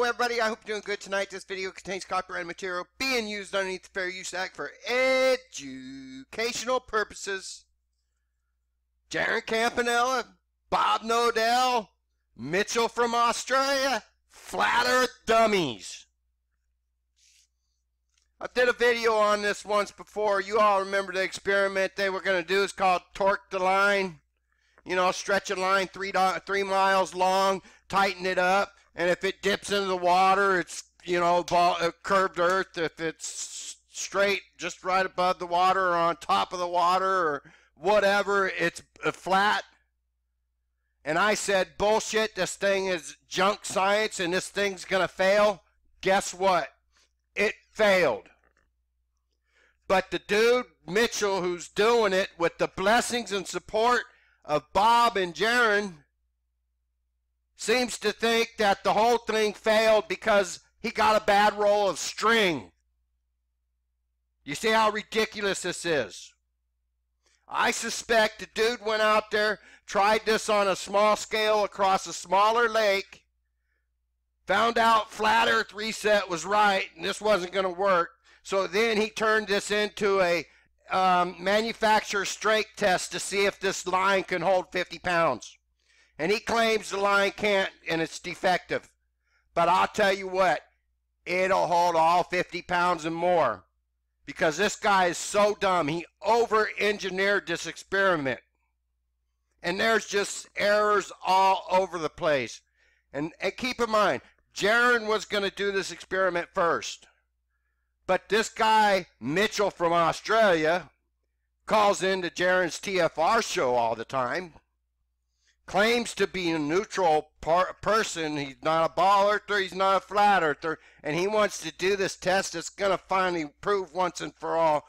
everybody, I hope you're doing good tonight. This video contains copyrighted material being used underneath the Fair Use Act for educational purposes. Jeran Campanella, Bob Knodel, Mitchell from Australia, Flat Earth Dummies. I did a video on this once before. You all remember the experiment they were going to do. It's called torque the line. You know, stretch a line 3 miles long, tighten it up, and if it dips into the water, it's, you know, curved earth. If it's straight, just right above the water or on top of the water or whatever, it's flat. And I said, bullshit, this thing is junk science and this thing's going to fail. Guess what? It failed. But the dude, Mitchell, who's doing it with the blessings and support of Bob and Jeran, seems to think that the whole thing failed because he got a bad roll of string. You see how ridiculous this is? I suspect the dude went out there, tried this on a small scale across a smaller lake, found out flat earth reset was right and this wasn't going to work. So then he turned this into a manufacturer strength test to see if this line can hold 50 pounds. And he claims the line can't and it's defective. But I'll tell you what, it'll hold all 50 pounds and more. Because this guy is so dumb, he over-engineered this experiment. And there's just errors all over the place. And keep in mind, Jeran was going to do this experiment first. But this guy, Mitchell from Australia, calls into Jeran's TFR show all the time, claims to be a neutral person. He's not a ball earther, he's not a flat earther, and he wants to do this test that's going to finally prove once and for all,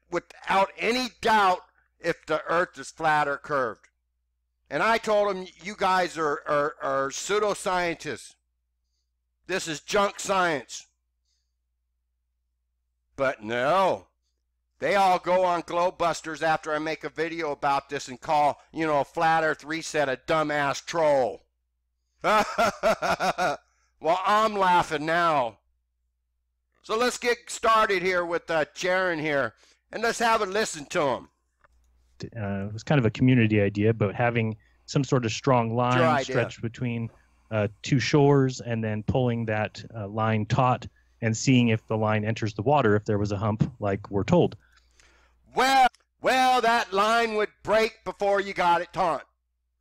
without any doubt, if the earth is flat or curved. And I told him, you guys are pseudoscientists. This is junk science. But no, they all go on Globebusters after I make a video about this and call, you know, Flat Earth Reset a dumbass troll. Well, I'm laughing now. So let's get started here with Jeran here, and let's have a listen to him. It was kind of a community idea, but having some sort of strong line stretched between two shores and then pulling that line taut and seeing if the line enters the water, if there was a hump, like we're told. Well, that line would break before you got it taut.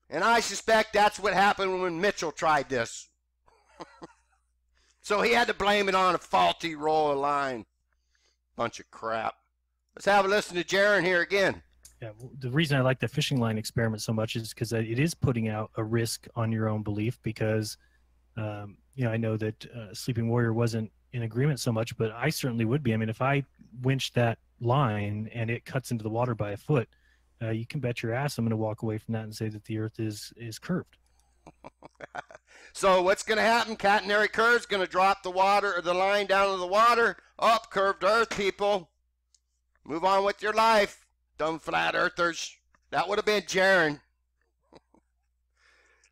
And I suspect that's what happened when Mitchell tried this. So he had to blame it on a faulty roll of line. Bunch of crap. Let's have a listen to Jeran here again. Yeah, well, the reason I like the fishing line experiment so much is because it is putting out a risk on your own belief because, you know, I know that Sleeping Warrior wasn't in agreement so much, but I certainly would be. I mean, if I winch that line and it cuts into the water by a foot, you can bet your ass I'm going to walk away from that and say that the earth is curved. So what's going to happen? Catenary curve's going to drop the water or the line down to the water. Up, curved earth, people. Move on with your life, dumb flat earthers. That would have been Jeran.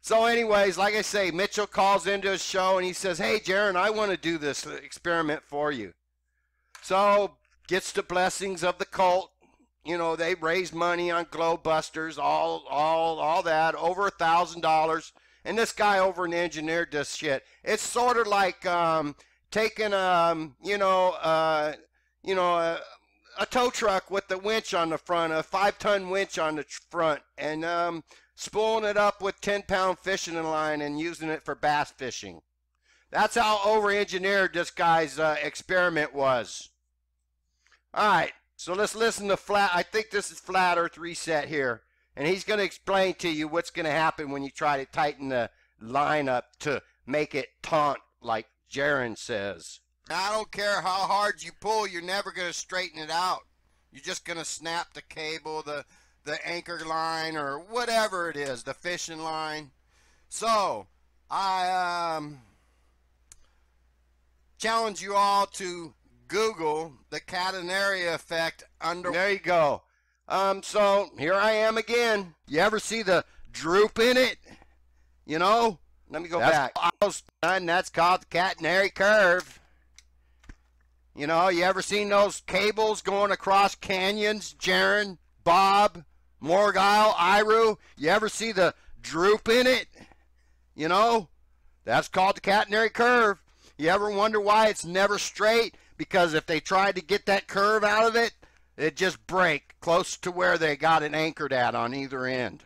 So anyways, like I say, Mitchell calls into his show and he says, hey, Jeran, I want to do this experiment for you. So gets the blessings of the cult. You know, they raise money on Globebusters, all that, over $1,000. And this guy over and engineered this shit. It's sort of like taking a tow truck with the winch on the front, a 5-ton winch on the front, and spooling it up with 10-pound fishing line and using it for bass fishing. That's how over-engineered this guy's experiment was. All right, so let's listen to I think this is Flat Earth Reset here, and he's going to explain to you what's going to happen when you try to tighten the line up to make it taut, like Jeran says. Now, I don't care how hard you pull, you're never going to straighten it out. You're just going to snap the cable, the anchor line, or whatever it is, the fishing line. So, I challenge you all to Google the Catenary effect under. There you go. So, here I am again. You ever see the droop in it? You know? Let me go back. That's called the catenary curve. You know, you ever seen those cables going across canyons? Jeran, Bob, Morgile, Iru. You ever see the droop in it? You know, that's called the catenary curve. You ever wonder why it's never straight? Because if they tried to get that curve out of it, it'd just break close to where they got it anchored at on either end.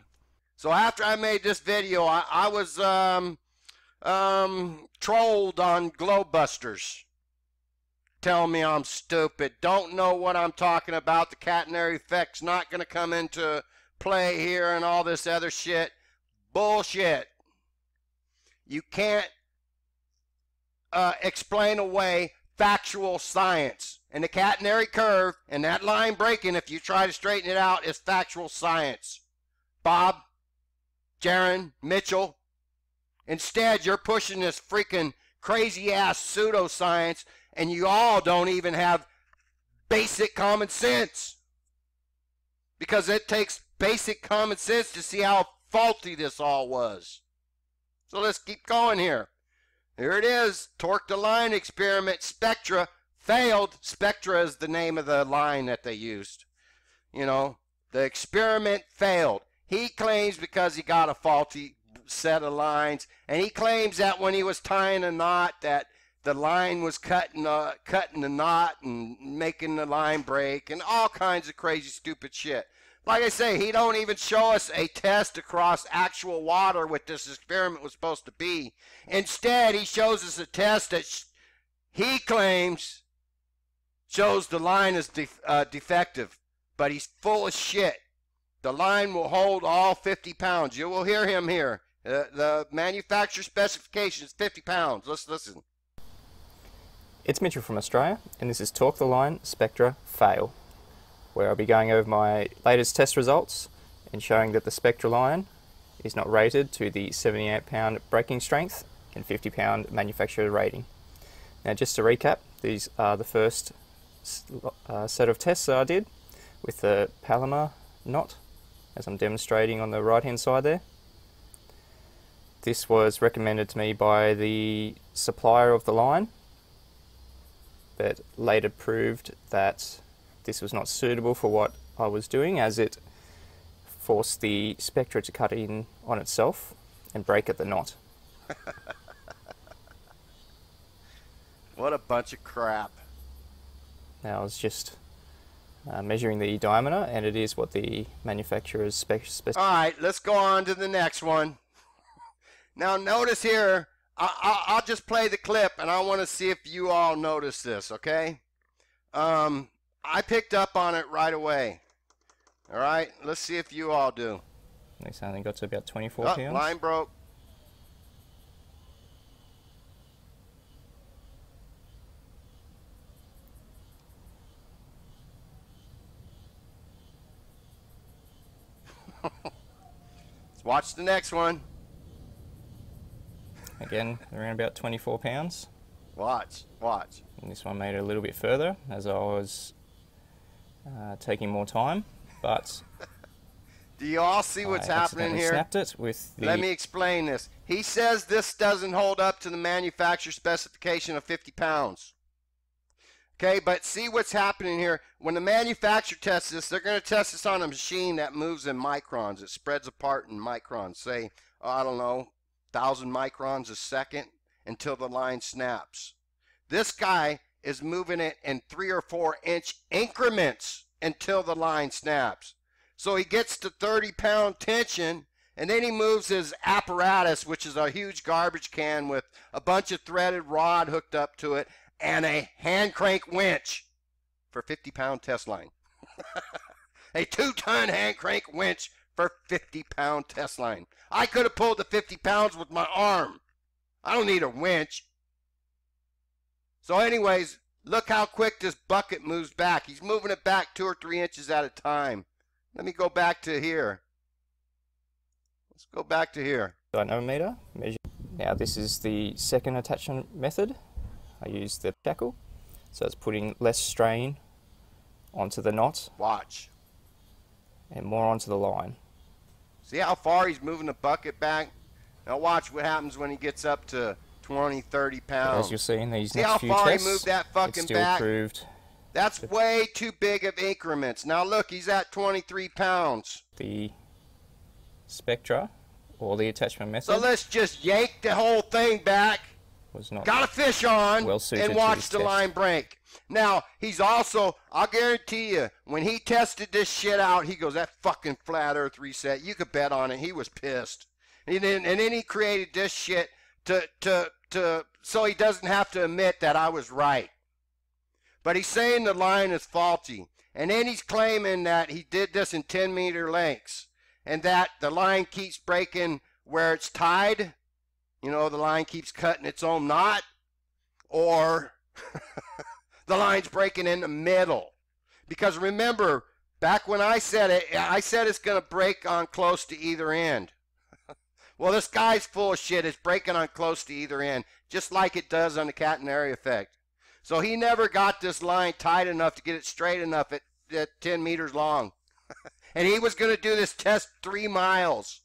So after I made this video, I was trolled on Globebusters, telling me I'm stupid, don't know what I'm talking about, the catenary effect's not going to come into play here and all this other shit. Bullshit. You can't explain away factual science. And the catenary curve and that line breaking, if you try to straighten it out, is factual science. Bob, Jeran, Mitchell. Instead, you're pushing this freaking crazy-ass pseudoscience, and you all don't even have basic common sense. Because it takes basic common sense to see how faulty this all was. So let's keep going here. Here it is. Torque the line experiment. Spectra failed. Spectra is the name of the line that they used. You know, the experiment failed. He claims because he got a faulty set of lines, and he claims that when he was tying a knot that the line was cutting the knot and making the line break and all kinds of crazy stupid shit. Like I say, he don't even show us a test across actual water what this experiment was supposed to be. Instead, he shows us a test that he claims shows the line is defective, but he's full of shit. The line will hold all 50 pounds. You will hear him here. The manufacturer specification is 50 pounds. Let's listen. It's Mitchell from Australia, and this is Torque the Line Spectra Fail, where I'll be going over my latest test results and showing that the Spectra line is not rated to the 78 pound braking strength and 50 pound manufacturer rating. Now, just to recap, these are the first set of tests that I did with the Palomar knot, as I'm demonstrating on the right hand side there. This was recommended to me by the supplier of the line, but later proved that this was not suitable for what I was doing, as it forced the Spectra to cut in on itself and break at the knot. What a bunch of crap. Now I was just measuring the diameter, and it is what the manufacturer's specified. Alright, let's go on to the next one. Now notice here, I'll just play the clip and I want to see if you all notice this, okay? I picked up on it right away. Alright, let's see if you all do. This only got to about 24 pounds. Line broke. Let's watch the next one. Again, around about 24 pounds. Watch. And this one made it a little bit further as I was taking more time, but do you all see what's happening here? Snapped it with the... Let me explain this. He says this doesn't hold up to the manufacturer specification of 50 pounds. Okay, but see what's happening here. When the manufacturer tests this, they're going to test this on a machine that moves in microns. It spreads apart in microns. Say, I don't know, 1,000 microns a second until the line snaps. This guy is moving it in 3 or 4 inch increments until the line snaps. So he gets to 30 pound tension, and then he moves his apparatus, which is a huge garbage can with a bunch of threaded rod hooked up to it and a hand crank winch for 50 pound test line. A 2-ton hand crank winch for 50 pound test line. I could have pulled the 50 pounds with my arm. I don't need a winch. So anyways, look how quick this bucket moves back. He's moving it back 2 or 3 inches at a time. Let me go back to here. Let's go back to here. Dynamometer measure. Now this is the second attachment method. I use the shackle, so it's putting less strain onto the knot. Watch. And more onto the line. See how far he's moving the bucket back? Now watch what happens when he gets up to 20, 30 pounds. As you'll see in these See next how few far tests, he moved that fucking it's still back? proved That's way too big of increments. Now look, he's at 23 pounds. the Spectra, or the attachment method, So let's just yank the whole thing back. was not Got a fish on well suited and to watch this the test. line break. Now, he's also, I'll guarantee you, when he tested this shit out, he goes, that fucking flat earth reset, you could bet on it. He was pissed. And then he created this shit so he doesn't have to admit that I was right. But he's saying the line is faulty. And then he's claiming that he did this in 10-meter lengths and that the line keeps breaking where it's tied. You know, the line keeps cutting its own knot. Or the line's breaking in the middle. Because remember, back when I said it, I said it's going to break on close to either end. Well, this guy's full of shit. It's breaking on close to either end, just like it does on the Catenary effect. So he never got this line tight enough to get it straight enough at 10 meters long. And he was going to do this test 3 miles.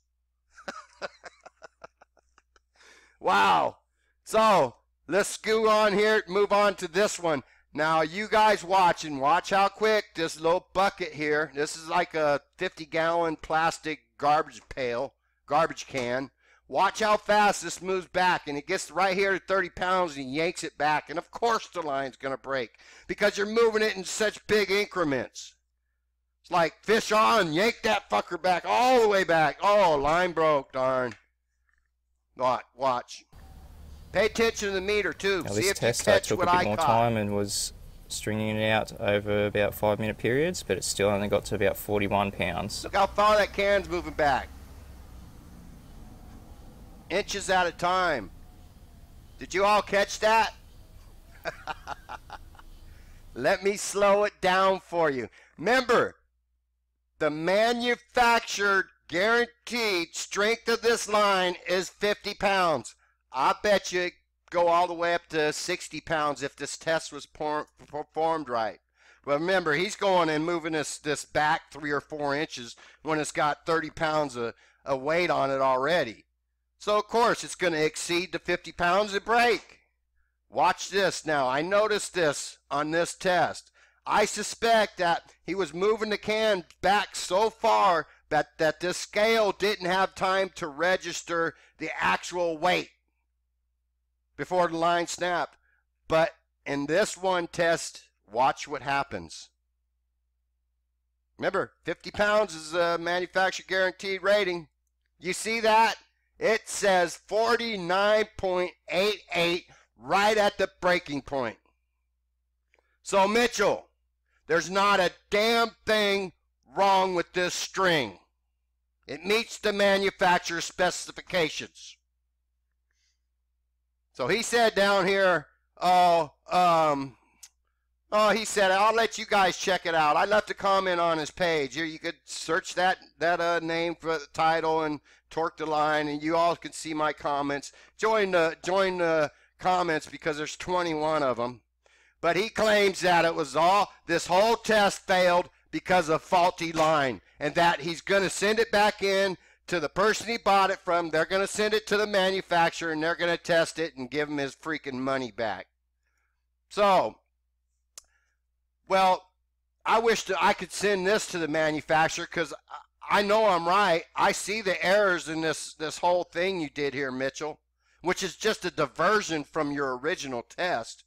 Wow. So let's scoot on here, move on to this one. Now, you guys watching, watch how quick this little bucket here, this is like a 50-gallon plastic garbage can. Watch how fast this moves back, and it gets right here to 30 pounds, and he yanks it back. And, of course, the line's going to break because you're moving it in such big increments. It's like fish on, yank that fucker back, all the way back. Oh, line broke, darn. Watch. Pay attention to the meter, too. Now, see this if test you I catch took what a bit I more caught. time and was stringing it out over about 5-minute periods, but it still only got to about 41 pounds. Look how far that can's moving back. Inches at a time. Did you all catch that? Let me slow it down for you. Remember, the manufactured guaranteed strength of this line is 50 pounds. I bet you it go all the way up to 60 pounds if this test was performed right. But remember, he's going and moving this back 3 or 4 inches when it's got 30 pounds of weight on it already. So, of course, it's going to exceed the 50 pounds of break. Watch this now. I noticed this on this test. I suspect that he was moving the can back so far that this scale didn't have time to register the actual weight before the line snapped. But in this one test, watch what happens. Remember, 50 pounds is a manufacturer guaranteed rating. You see that? It says 49.88 right at the breaking point. So, Mitchell, there's not a damn thing wrong with this string. It meets the manufacturer's specifications. So he said down here, he said, I'll let you guys check it out. I left a comment on his page. Here, you could search that name for the title and torque the line, and you all can see my comments. Join the comments because there's 21 of them. But he claims that it was this whole test failed because of faulty line, and that he's going to send it back in to the person he bought it from. They're going to send it to the manufacturer, and they're going to test it and give him his freaking money back. So, well, I wish that I could send this to the manufacturer because I know I'm right. I see the errors in this whole thing you did here, Mitchell, which is just a diversion from your original test.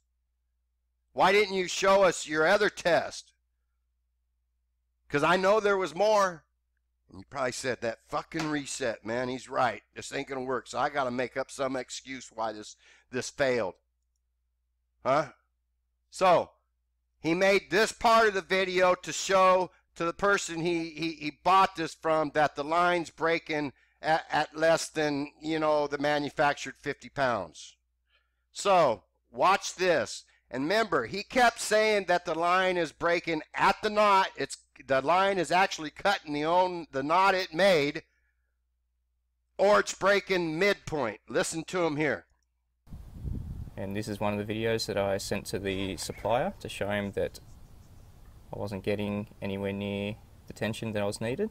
Why didn't you show us your other test? Because I know there was more. And you probably said, that fucking reset, man. He's right. This ain't going to work. So I got to make up some excuse why this failed. Huh? So he made this part of the video to show to the person he bought this from that the line's breaking at less than, the manufactured 50 pounds. So watch this. And remember, he kept saying that the line is breaking at the knot. The line is actually cutting the knot it made, or it's breaking midpoint. Listen to him here. And this is one of the videos that I sent to the supplier to show him that I wasn't getting anywhere near the tension that I was needed.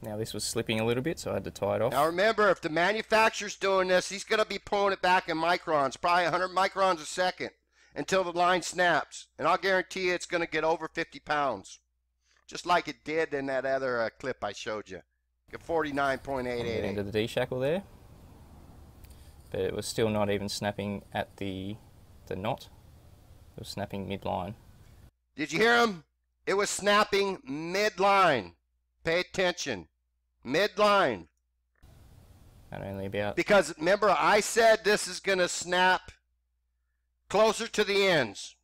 Now this was slipping a little bit, so I had to tie it off. Now remember, if the manufacturer's doing this, he's going to be pulling it back in microns, probably 100 microns a second, until the line snaps. And I'll guarantee you it's going to get over 50 pounds. Just like it did in that other clip I showed you. Get 49.888. Into the D-shackle there. But it was still not even snapping at the knot. It was snapping midline. Did you hear him? It was snapping midline. Pay attention. Midline. And only about... Because remember, I said this is going to snap closer to the ends.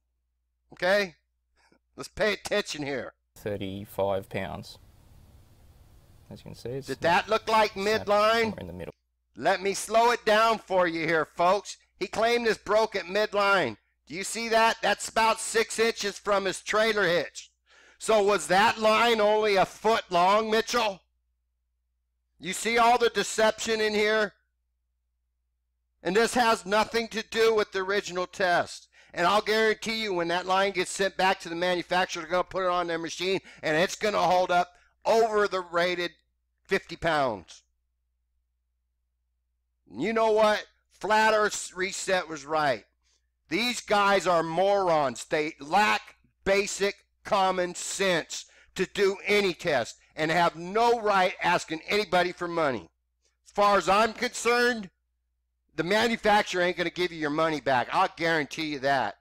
Okay? Let's pay attention here. 35 pounds. As you can see, it's did that look like midline? In the middle. Let me slow it down for you here, folks. He claimed this broke at midline. Do you see that? That's about 6 inches from his trailer hitch. So was that line only a foot long, Mitchell? You see all the deception in here? And this has nothing to do with the original test. And I'll guarantee you when that line gets sent back to the manufacturer, they're going to put it on their machine, and it's going to hold up over the rated 50 pounds. You know what? Flat Earth Reset was right. These guys are morons. They lack basic common sense to do any test and have no right asking anybody for money. As far as I'm concerned, the manufacturer ain't going to give you your money back. I'll guarantee you that.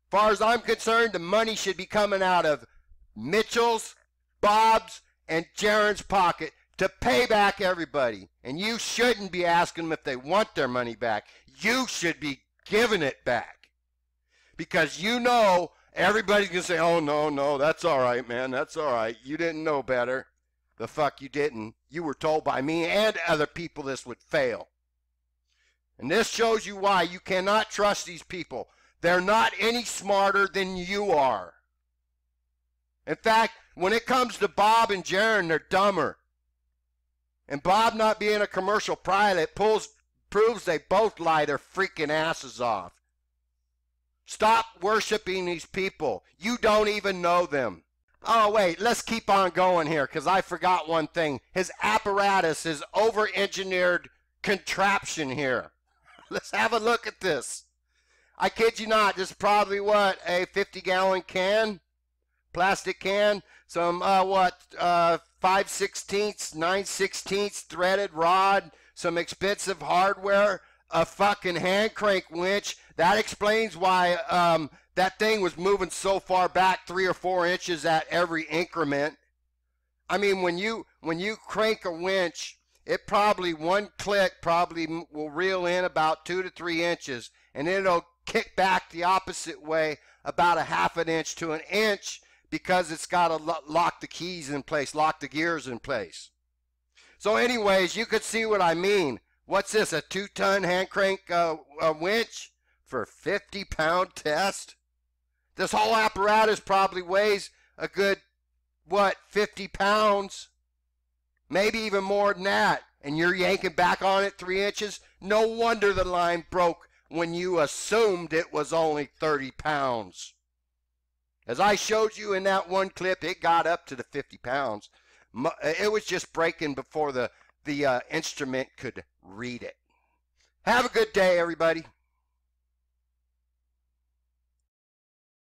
As far as I'm concerned, the money should be coming out of Mitchel's, Bob's, and Jeran's pocket to pay back everybody. And you shouldn't be asking them if they want their money back. You should be giving it back. Because you know everybody's going to say, oh, no, that's all right, man. That's all right. You didn't know better. The fuck you didn't. You were told by me and other people this would fail. And this shows you why you cannot trust these people. They're not any smarter than you are. In fact, when it comes to Bob and Jeran, they're dumber. And Bob not being a commercial pilot proves they both lie their freaking asses off. Stop worshiping these people. You don't even know them. Oh, wait, let's keep on going here because I forgot one thing. His apparatus is over-engineered contraption here. Let's have a look at this. I kid you not, this is probably what, a 50-gallon can? Plastic can? Some, 5/16, 9/16 threaded rod, some expensive hardware, a fucking hand crank winch. That explains why that thing was moving so far back 3 or 4 inches at every increment. I mean, when you crank a winch, it probably, one click probably will reel in about 2 to 3 inches, and then it'll kick back the opposite way about a half an inch to an inch because it's got to lock the keys in place, lock the gears in place. So anyways, you could see what I mean. What's this, a 2-ton hand crank winch for a 50-pound test? This whole apparatus probably weighs a good, 50 pounds? Maybe even more than that. And you're yanking back on it 3 inches? No wonder the line broke when you assumed it was only 30 pounds. As I showed you in that one clip, it got up to the 50 pounds. It was just breaking before the instrument could read it. Have a good day, everybody.